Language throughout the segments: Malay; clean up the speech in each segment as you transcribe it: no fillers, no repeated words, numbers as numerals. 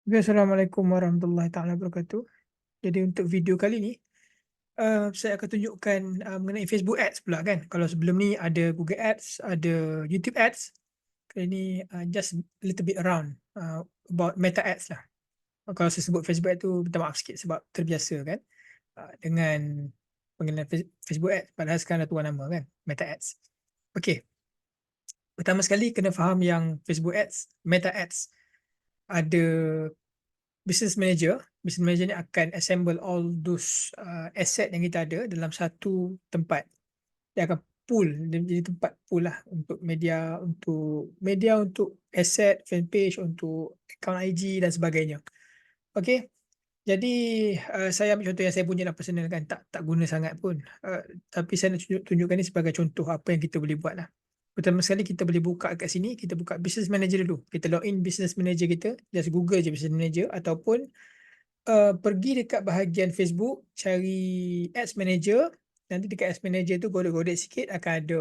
Oke, Assalamualaikum warahmatullahi taala wabarakatuh. Jadi untuk video kali ni, saya akan tunjukkan mengenai Facebook Ads pula kan. Kalau sebelum ni ada Google Ads, ada YouTube Ads. Kali ni just a little bit around about Meta Ads lah. Kalau saya sebut Facebook Ads tu minta maaf sikit sebab terbiasa kan dengan panggilan Facebook Ads. Padahal sekarang dah tukar nama kan, Meta Ads. Okey, pertama sekali kena faham yang Facebook Ads, Meta Ads ada business manager. Business manager ni akan assemble all those asset yang kita ada dalam satu tempat. Dia akan pool, dia jadi tempat pool lah untuk asset, fanpage, untuk account IG dan sebagainya. Okay, jadi saya ambil contoh yang saya punya lah personal kan, tak guna sangat pun. Tapi saya nak tunjukkan ni sebagai contoh apa yang kita boleh buat lah. Pertama sekali kita boleh buka kat sini, kita buka business manager dulu. Kita login business manager kita, just Google je business manager, ataupun pergi dekat bahagian Facebook, cari Ads Manager. Nanti dekat Ads Manager tu godek-godek sikit akan ada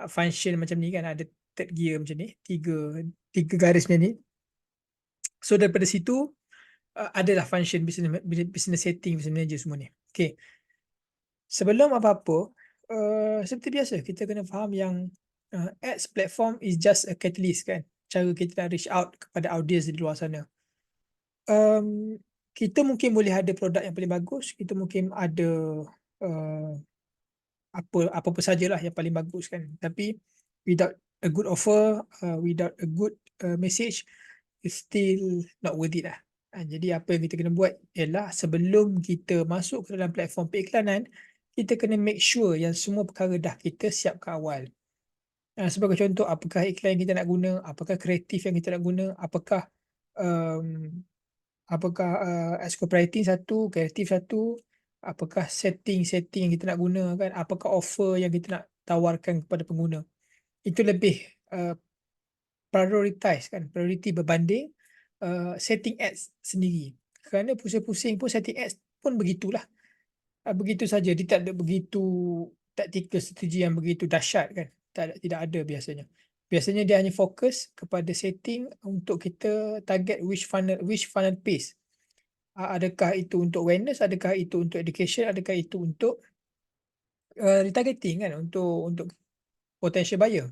function macam ni kan, ada third gear macam ni, tiga garis macam ni. So daripada situ adalah function business setting, business manager semua ni. Okay, sebelum apa-apa, seperti biasa kita kena faham yang ads platform is just a catalyst kan, cara kita nak reach out kepada audience di luar sana. Kita mungkin boleh ada produk yang paling bagus, kita mungkin ada uh, apa sajalah yang paling bagus kan, tapi without a good offer, without a good message, it's still not worth it lah. Jadi apa yang kita kena buat ialah sebelum kita masuk ke dalam platform periklanan, kita kena make sure yang semua perkara dah kita siapkan awal. Sebagai contoh, apakah iklan yang kita nak guna, apakah kreatif yang kita nak guna, apakah um, as copywriting satu, kreatif satu, apakah setting yang kita nak guna kan, apakah offer yang kita nak tawarkan kepada pengguna. Itu lebih prioritize kan, priority berbanding setting ads sendiri. Kerana pusing-pusing pun setting ads pun begitulah. Begitu saja, dia tak ada begitu taktikal strategi yang begitu dahsyat kan. Tidak ada biasanya. Biasanya dia hanya fokus kepada setting untuk kita target which funnel pace. Adakah itu untuk awareness, adakah itu untuk education, adakah itu untuk retargeting kan, untuk potential buyer.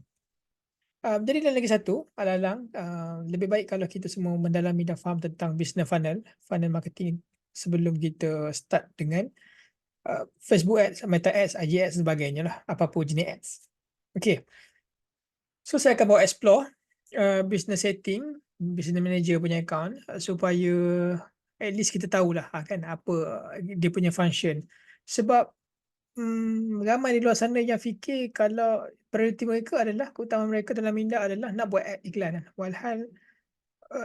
Jadi dan lagi satu, alang-alang lebih baik kalau kita semua mendalami dan faham tentang business funnel marketing sebelum kita start dengan Facebook ads, Meta ads, IG ads sebagainya lah, apa-apa jenis ads. Okay, so saya akan bawa explore business setting, business manager punya account supaya at least kita tahulah kan apa dia punya function. Sebab ramai di luar sana yang fikir kalau prioriti mereka adalah, keutamaan mereka dalam minda adalah nak buat iklan. Walhal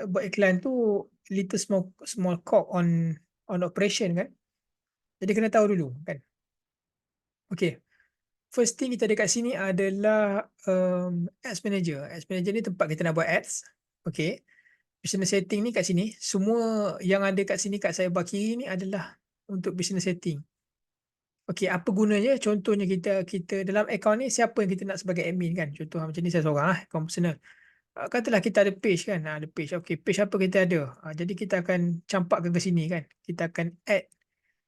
buat iklan tu little small cog on operation kan. Jadi kena tahu dulu kan. Okay, first thing kita ada kat sini adalah ads manager. Ads manager ni tempat kita nak buat ads. Okay, business setting ni kat sini, semua yang ada kat sini kat saya bawah kiri ni adalah untuk business setting. Okey, apa gunanya? Contohnya kita dalam akaun ni siapa yang kita nak sebagai admin kan? Contoh macam ni saya seorang lah, akaun personal. Katalah kita ada page kan? Ada page. Okey, page apa kita ada? Jadi kita akan campakkan ke sini kan? Kita akan add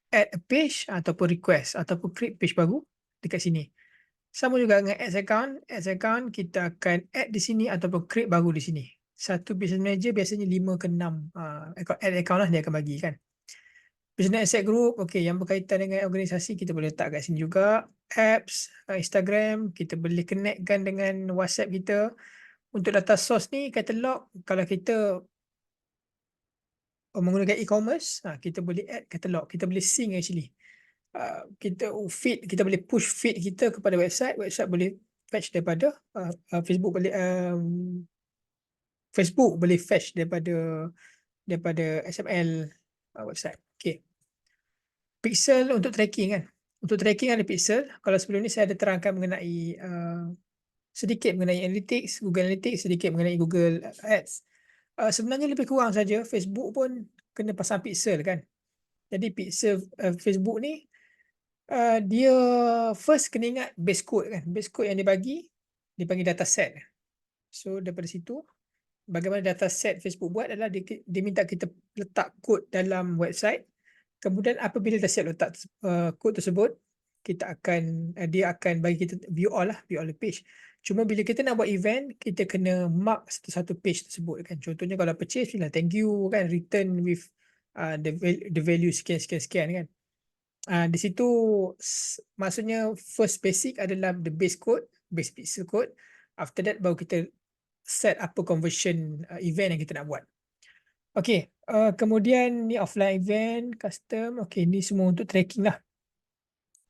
a page ataupun request ataupun create page baru dekat sini. Sama juga dengan ads account. Ads account kita akan add di sini ataupun create baru di sini. Satu business manager biasanya 5 ke 6 ad account lah dia akan bagi kan? Business asset group, okay, yang berkaitan dengan organisasi kita boleh letak kat sini juga. Apps, Instagram, kita boleh connectkan dengan WhatsApp kita. Untuk data source ni, katalog, kalau kita menggunakan e-commerce, kita boleh add katalog, kita boleh sync actually. Kita boleh push feed kita kepada website boleh fetch daripada Facebook boleh fetch daripada SML website. Okay. Pixel untuk tracking kan. Untuk tracking ada pixel. Kalau sebelum ni saya ada terangkan mengenai sedikit mengenai Analytics, Google Analytics, sedikit mengenai Google Ads. Sebenarnya lebih kurang saja Facebook pun kena pasang pixel kan. Jadi pixel Facebook ni dia first kena ingat base code kan. Base code yang dia bagi dataset. So daripada situ bagaimana data set Facebook buat adalah dia minta kita letak kod dalam website. Kemudian apabila dah siap letak kod tersebut, kita akan dia akan bagi kita view all the page. Cuma bila kita nak buat event, kita kena mark satu-satu page tersebut kan. Contohnya kalau purchase, bila thank you kan, return with the value sekian kan. Di situ maksudnya first basic adalah the base code, base pixel code. After that baru kita set apa conversion event yang kita nak buat. Okay, kemudian ni offline event, custom. Okay, ni semua untuk tracking lah.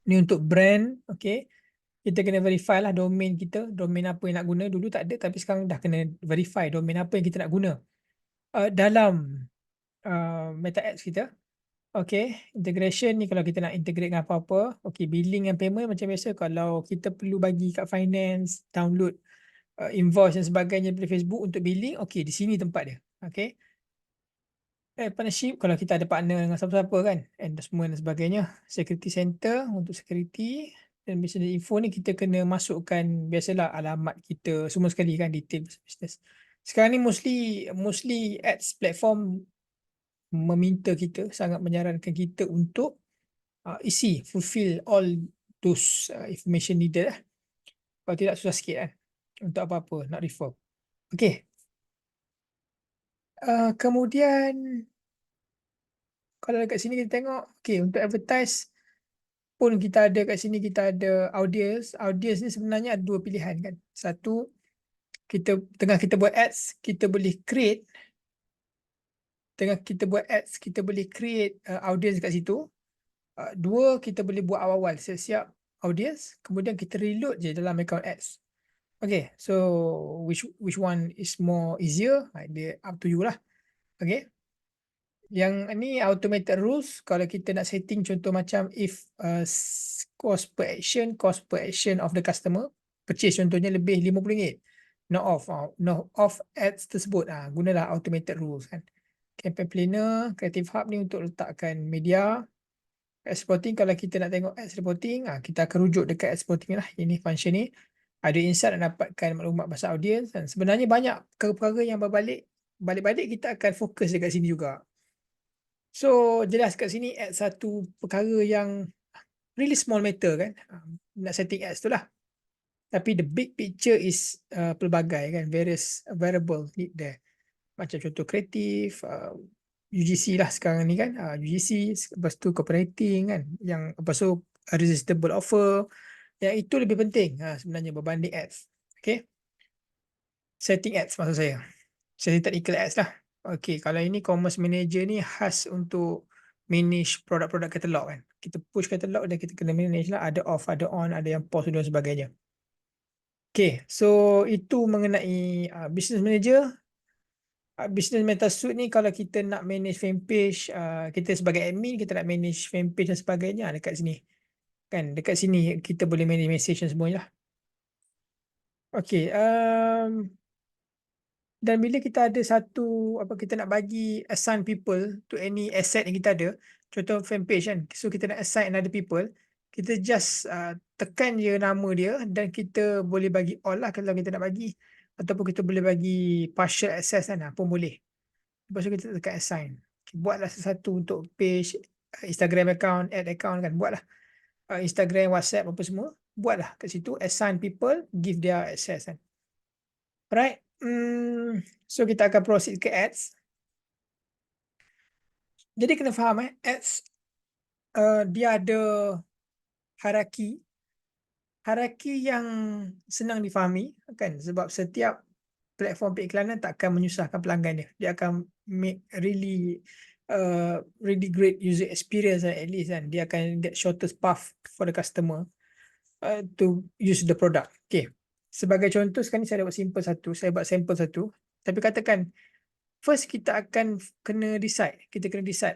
Ni untuk brand. Okay, kita kena verify lah domain kita, domain apa yang nak guna. Dulu tak ada, tapi sekarang dah kena verify domain apa yang kita nak guna dalam meta ads kita. Okay, integration ni kalau kita nak integrate dengan apa-apa. Okay, billing and payment macam biasa. Kalau kita perlu bagi kat finance, download invoice dan sebagainya dari Facebook untuk billing, okay, di sini tempat dia. Okay, partnership kalau kita ada partner dengan siapa-siapa kan, endorsement dan sebagainya. Security center untuk security, dan business info ni kita kena masukkan biasalah alamat kita semua sekali kan, detail business. Sekarang ni mostly ads platform meminta kita, sangat menyarankan kita untuk fulfill all those information needed lah. Kalau tidak susah sikit kan untuk apa-apa nak refer. Okay, kemudian kalau dekat sini kita tengok, okay, untuk advertise pun kita ada kat sini, kita ada audience. Audience ni sebenarnya ada dua pilihan kan. Satu, kita tengah kita buat ads, kita boleh create audience kat situ. Dua, kita boleh buat awal-awal siap-siap audience, kemudian kita reload je dalam account ads. Okay, so which one is more easier? Dia up to you lah. Okay, yang ni automated rules. Kalau kita nak setting contoh macam if cost per action of the customer purchase contohnya lebih RM50, no off ads tersebut, gunalah automated rules kan. Campaign planner, creative hub ni untuk letakkan media. Ads reporting, kalau kita nak tengok ads reporting, kita akan rujuk dekat ads reporting lah. Ini function ni ada insight nak dapatkan maklumat pasal audience, dan sebenarnya banyak perkara yang balik-balik kita akan fokus dekat sini juga. So jelas kat sini add satu perkara yang really small matter kan, nak setting ads tu lah. Tapi the big picture is pelbagai kan, various variable need there. Macam contoh kreatif, UGC lah sekarang ni kan, UGC, lepas tu copywriting kan, yang lepas tu irresistible offer, yang itu lebih penting sebenarnya berbanding ads. Okay, setting ads maksud saya, setting technical ads lah. Okay, kalau ini commerce manager ni khas untuk manage produk-produk katalog kan. Kita push katalog dan kita kena manage lah, ada off, ada on, ada yang pause dan sebagainya. Okay, so itu mengenai business manager. Business meta suite ni kalau kita nak manage fan page, kita sebagai admin kita nak manage fan page dan sebagainya, dekat sini kan, dekat sini kita boleh manage message dan semuanya lah. Okay, dan bila kita ada satu kita nak bagi assign people to any asset yang kita ada, contoh fan page kan, so kita nak assign another people, kita just tekan je nama dia dan kita boleh bagi all lah kalau kita nak bagi, ataupun kita boleh bagi partial access kan, pun boleh. Lepas tu kita tekan assign, buatlah sesuatu untuk page, Instagram account, ad account kan, buatlah Instagram, WhatsApp apa semua, buatlah kat situ, assign people, give their access kan. Alright, so kita akan proceed ke ads. Jadi kena faham ads dia ada hierarki yang senang difahami kan, sebab setiap platform periklanan tak akan menyusahkan pelanggan dia. Dia akan make really great user experience at least kan. Dia akan get shortest path for the customer to use the product. Okay, sebagai contoh sekarang ni saya buat sampel satu. Tapi katakan first kita akan kena decide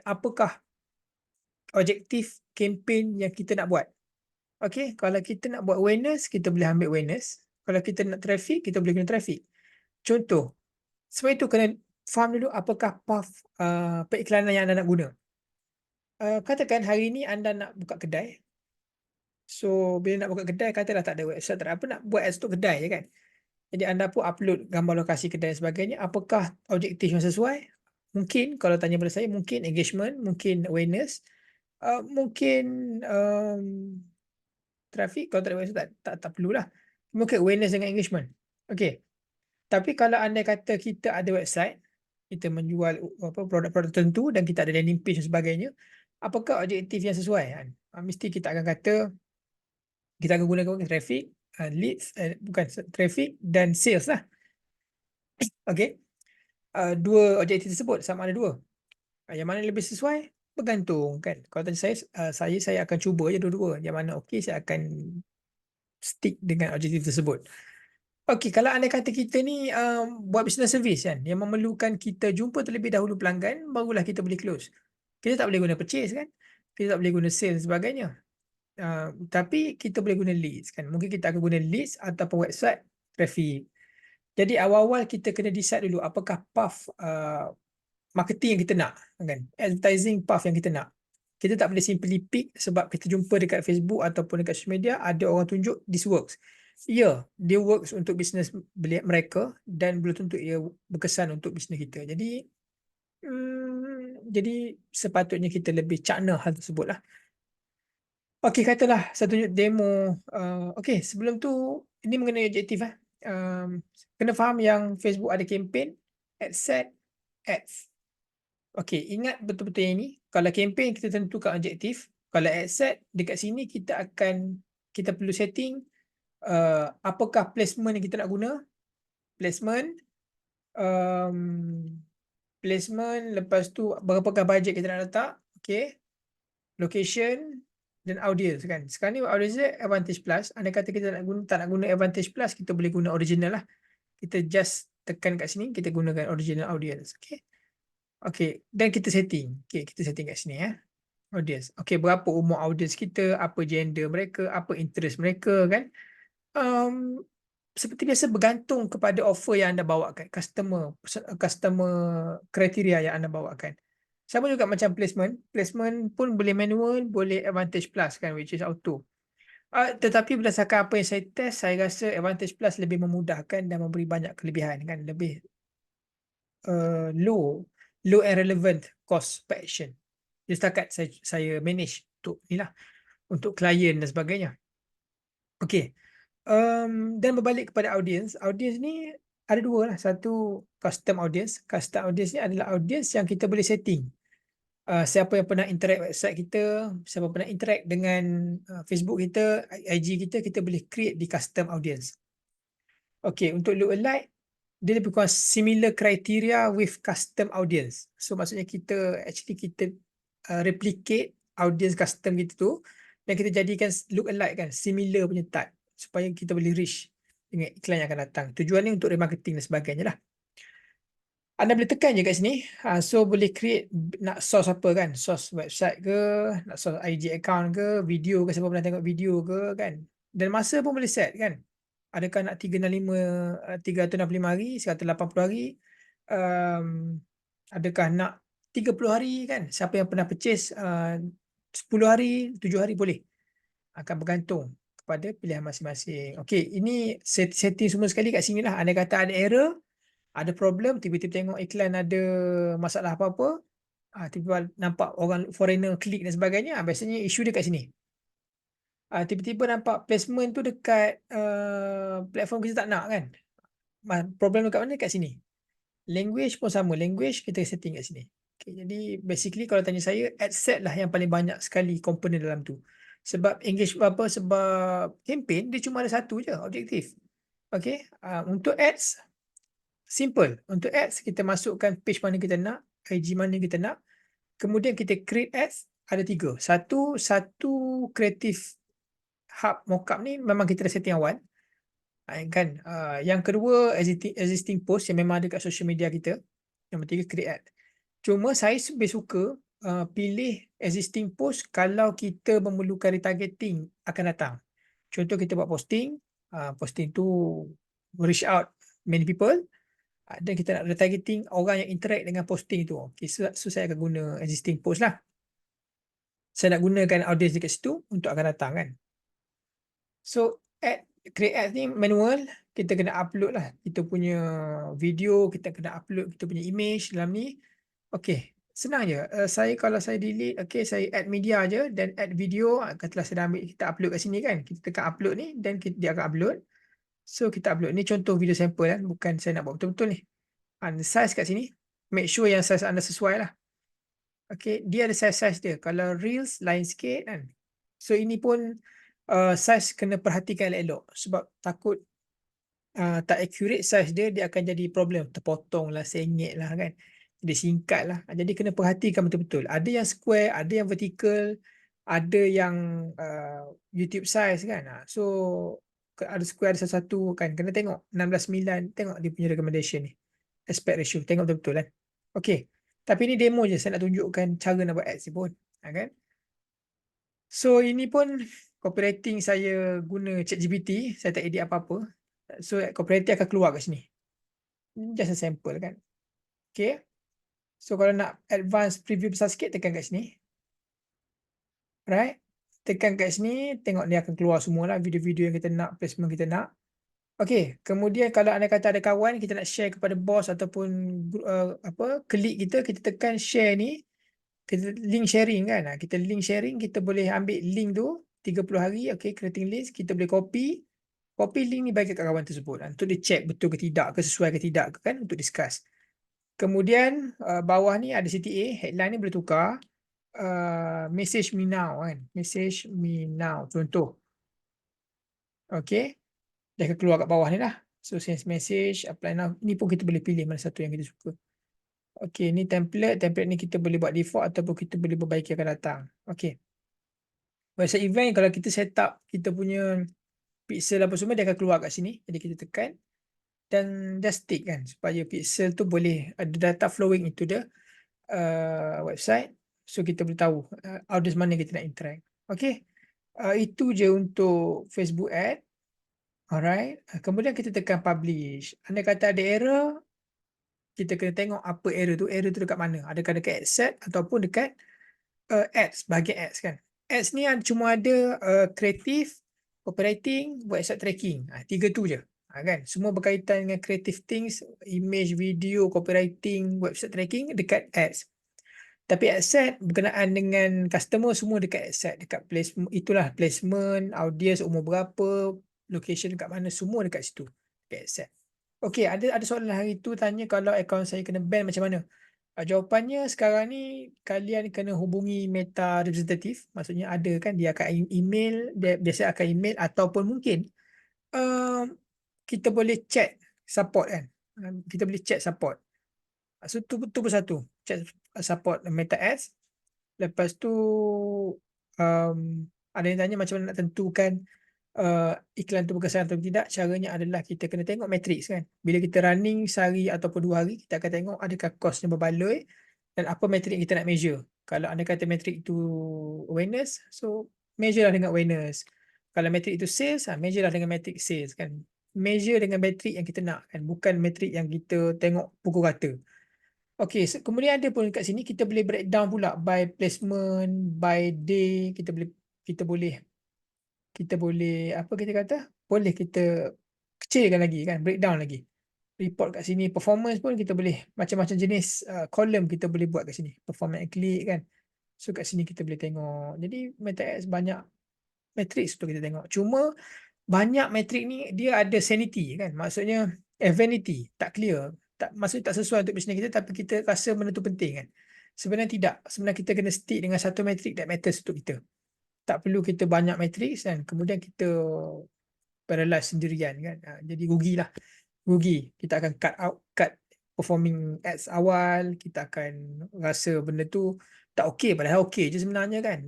apakah objektif campaign yang kita nak buat. Okay, kalau kita nak buat awareness, kita boleh ambil awareness. Kalau kita nak traffic, kita boleh guna traffic. Contoh, sebab itu kena faham dulu apakah path periklanan yang anda nak guna. Katakan hari ni anda nak buka kedai. So bila nak buka kedai, katalah tak ada website, tak ada apa, nak buat ads untuk kedai je kan. Jadi anda pun upload gambar lokasi kedai dan sebagainya. Apakah objektif yang sesuai? Mungkin kalau tanya pada saya, mungkin engagement, mungkin awareness, mungkin traffic. Kalau tak ada awareness tak perlulah. Mungkin awareness dengan engagement. Okey. Tapi kalau anda kata kita ada website, kita menjual produk-produk tertentu dan kita ada landing page dan sebagainya, apakah objektif yang sesuai kan? Mesti kita akan kata kita akan gunakan traffic, leads, bukan traffic dan sales lah. Okey. Dua objektif tersebut sama ada dua. Yang mana lebih sesuai bergantung kan. Kalau tanya saya akan cuba je dua-dua. Yang mana okey saya akan stick dengan objektif tersebut. Okey, kalau anda kata kita ni buat business service kan, yang memerlukan kita jumpa terlebih dahulu pelanggan, barulah kita boleh close. Kita tak boleh guna purchase kan, kita tak boleh guna sales dan sebagainya. Tapi kita boleh guna leads kan. Mungkin kita akan guna leads ataupun website traffic. Jadi awal-awal kita kena decide dulu apakah path marketing yang kita nak kan, advertising path yang kita nak. Kita tak boleh simply pick sebab kita jumpa dekat Facebook ataupun dekat social media ada orang tunjuk this works. Ya, dia works untuk bisnes mereka dan belum tentu ia berkesan untuk bisnes kita. Jadi sepatutnya kita lebih cakna hal tersebut lah. Okey, katalah saya tunjuk demo. Okey, sebelum tu ini mengenai objektif lah. Kena faham yang Facebook ada campaign, ad set, ads. Okey, ingat betul-betul yang ini. Kalau campaign kita tentukan objektif. Kalau ad set dekat sini kita perlu setting apakah placement yang kita nak guna. Placement, lepas tu berapakah bajet kita nak letak. Okey. Location dan audience kan. Sekarang ni audience dia Advantage Plus. Anda kata kita tak nak guna Advantage Plus, kita boleh guna original lah. Kita just tekan kat sini, kita gunakan original audience. Okey. Okey, dan kita setting. Okey, kita setting kat sini ya. Audience. Okey, berapa umur audience kita, apa gender mereka, apa interest mereka kan. Seperti biasa bergantung kepada offer yang anda bawakan, customer kriteria yang anda bawakan. Sama juga macam placement pun boleh manual, boleh Advantage Plus kan, which is auto. Tetapi berdasarkan apa yang saya test, saya rasa Advantage Plus lebih memudahkan dan memberi banyak kelebihan kan, lebih low and relevant cost per action. Jadi setakat saya manage untuk ni lah, untuk klien dan sebagainya. Okey. Dan berbalik kepada audience ni ada dua lah. Satu custom audience. Custom audience ni adalah audience yang kita boleh setting. Siapa yang pernah interact website kita, siapa pernah interact dengan Facebook kita, IG kita boleh create di custom audience. Okay, untuk lookalike, dia lebih kurang similar criteria with custom audience. So maksudnya kita replicate audience custom kita tu dan kita jadikan lookalike kan, similar punya type supaya kita boleh reach dengan iklan yang akan datang. Tujuannya untuk remarketing dan sebagainya lah. Anda boleh tekan je kat sini. So boleh create nak source apa kan. Source website ke, nak source IG account ke, video ke, siapa pernah tengok video ke kan. Dan masa pun boleh set kan. Adakah nak 365 hari, 180 hari. Adakah nak 30 hari kan. Siapa yang pernah purchase 10 hari, 7 hari boleh. Akan bergantung kepada pilihan masing-masing. Okey, ini setting semua sekali kat sini lah. Anda kata ada error, ada problem, tiba-tiba tengok iklan ada masalah apa-apa, tiba-tiba nampak orang foreigner klik dan sebagainya, biasanya isu dia kat sini. Tiba-tiba nampak placement tu dekat platform kita tak nak kan. Problem dekat mana? Kat sini. Language pun sama, language kita setting kat sini. Okay, jadi basically kalau tanya saya, ad set lah yang paling banyak sekali komponen dalam tu. Sebab sebab campaign dia cuma ada satu je objektif. Okay, untuk ads simple. Untuk ads kita masukkan page mana kita nak, IG mana kita nak. Kemudian kita create ads, ada 3. Satu creative hub mockup ni memang kita dah setting awal. Kan? Yang kedua existing post yang memang ada kat social media kita. Yang ketiga create ad. Cuma saya lebih suka pilih existing post kalau kita memerlukan retargeting akan datang. Contoh kita buat posting, posting tu reach out many people, dan kita nak retargeting orang yang interact dengan posting tu. Okay, so saya akan guna existing post lah. Saya nak gunakan audience dekat situ untuk akan datang kan. So create ads ni manual, kita kena upload lah kita punya video, kita kena upload kita punya image dalam ni. Okey, senang je. Kalau saya delete, okey, saya add media je dan add video. Katalah saya dah ambil, kita upload kat sini kan. Kita tekan upload ni dan dia akan upload. So kita upload. Ni contoh video sampel kan. Bukan saya nak buat betul-betul ni. Size kat sini. Make sure yang size anda sesuai lah. Okey, dia ada size-size dia. Kalau Reels lain sikit kan. So ini pun size kena perhatikan elok-elok. Sebab takut tak accurate size dia, dia akan jadi problem. Terpotong lah, sengit lah kan. Dia singkat lah. Jadi kena perhatikan betul-betul. Ada yang square, ada yang vertical, ada yang YouTube size kan. So ada square, ada satu kan. Kena tengok 16:9. Tengok dia punya recommendation ni. Aspect ratio. Tengok betul-betul kan. Okay. Tapi ni demo je. Saya nak tunjukkan cara nak buat ads ni pun. Kan? So ini pun copywriting saya guna ChatGPT. Saya tak edit apa-apa. So copywriting akan keluar kat sini. Just a sample kan. Okay. So kalau nak advance preview besar sikit, tekan kat sini. Right. Tekan kat sini, tengok dia akan keluar semualah video-video yang kita nak, placement kita nak. Okay. Kemudian kalau anda kata ada kawan, kita nak share kepada bos ataupun klik kita tekan share ni. Kita link sharing kan. Kita link sharing, kita boleh ambil link tu 30 hari. Okay. Creating list. Kita boleh copy link ni bagi kat kawan tersebut untuk dia check betul ke tidak, ke sesuai ke tidak kan, untuk discuss. Kemudian bawah ni ada CTA, headline ni boleh tukar. Message me now kan, message me now contoh. Okay, dia akan keluar kat bawah ni lah. So send message, apply now. Ni pun kita boleh pilih mana satu yang kita suka. Okay, ni template ni kita boleh buat default ataupun kita boleh perbaiki akan datang. Okay, website event kalau kita set up kita punya pixel apa semua, dia akan keluar kat sini. Jadi kita tekan dan just tick kan, supaya pixel tu boleh ada data flowing into the website. So kita boleh tahu audience mana kita nak interact. Okay, itu je untuk Facebook ad. Alright, kemudian kita tekan publish. Anda kata ada error, kita kena tengok apa error tu dekat mana. Adakah dekat ad set ataupun dekat ads, bahagian ads kan. Ads ni cuma ada creative, copywriting, website tracking. Tiga tu je. Kan? Semua berkaitan dengan creative things, image, video, copywriting, website tracking dekat ads. Tapi adset berkenaan dengan customer semua dekat adset, dekat placement, itulah placement, audience, umur berapa, location dekat mana, semua dekat situ, dekat adset. Okey, ada soalan hari tu tanya kalau akaun saya kena ban macam mana. Jawapannya sekarang ni kalian kena hubungi Meta representative, maksudnya ada kan, dia akan email, dia biasa akan email ataupun mungkin kita boleh chat support kan. Kita boleh chat support. So tu pun satu, chat support Meta Ads. Lepas tu ada yang tanya macam mana nak tentukan iklan tu berkesan atau tidak. Caranya adalah kita kena tengok matrix kan. Bila kita running sehari ataupun 2 hari, kita akan tengok adakah kosnya berbaloi dan apa matrik kita nak measure. Kalau anda kata matrik itu awareness, so measure lah dengan awareness. Kalau matrik itu sales, measure lah dengan matrik sales kan. Measure dengan matrik yang kita nak kan, bukan matrik yang kita tengok pukul rata. Okay, so kemudian ada pun kat sini kita boleh breakdown pula by placement, by day. Kita boleh apa kita kata? Boleh kita kecilkan lagi kan, breakdown lagi. Report kat sini, performance pun kita boleh macam-macam jenis column kita boleh buat kat sini. Performance click kan. So kat sini kita boleh tengok. Jadi Meta Ads banyak matrix tu kita tengok. Cuma banyak matrik ni dia ada sanity kan. Maksudnya vanity, tak clear. Maksudnya tak sesuai untuk bisnes kita, tapi kita rasa benda tu penting kan. Sebenarnya tidak. Sebenarnya kita kena stick dengan satu matrik that matters untuk kita. Tak perlu kita banyak matrix kan. Kemudian kita paralyze sendirian kan. Jadi rugilah. Rugi. Kita akan cut performing ads awal. Kita akan rasa benda tu tak okey. Padahal okey je sebenarnya kan.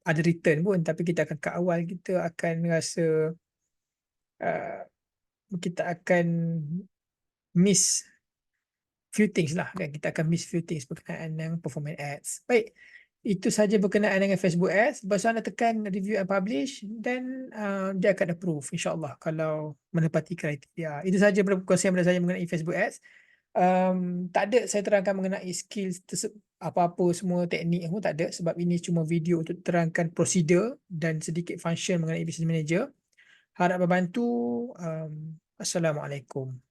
Ada return pun. Tapi kita akan cut awal. Kita akan rasa kita akan miss few things lah kan. Kita akan miss few things berkenaan dengan performance ads. Baik, itu saja berkenaan dengan Facebook ads. Lepas tu anda tekan review and publish dan dia akan approve insyaAllah kalau menepati kriteria. Itu saja perkongsian daripada saya mengenai Facebook ads. Tak ada saya terangkan mengenai skills apa-apa semua teknik pun tak ada, sebab ini cuma video untuk terangkan prosedur dan sedikit function mengenai business manager. Harap membantu. Assalamualaikum.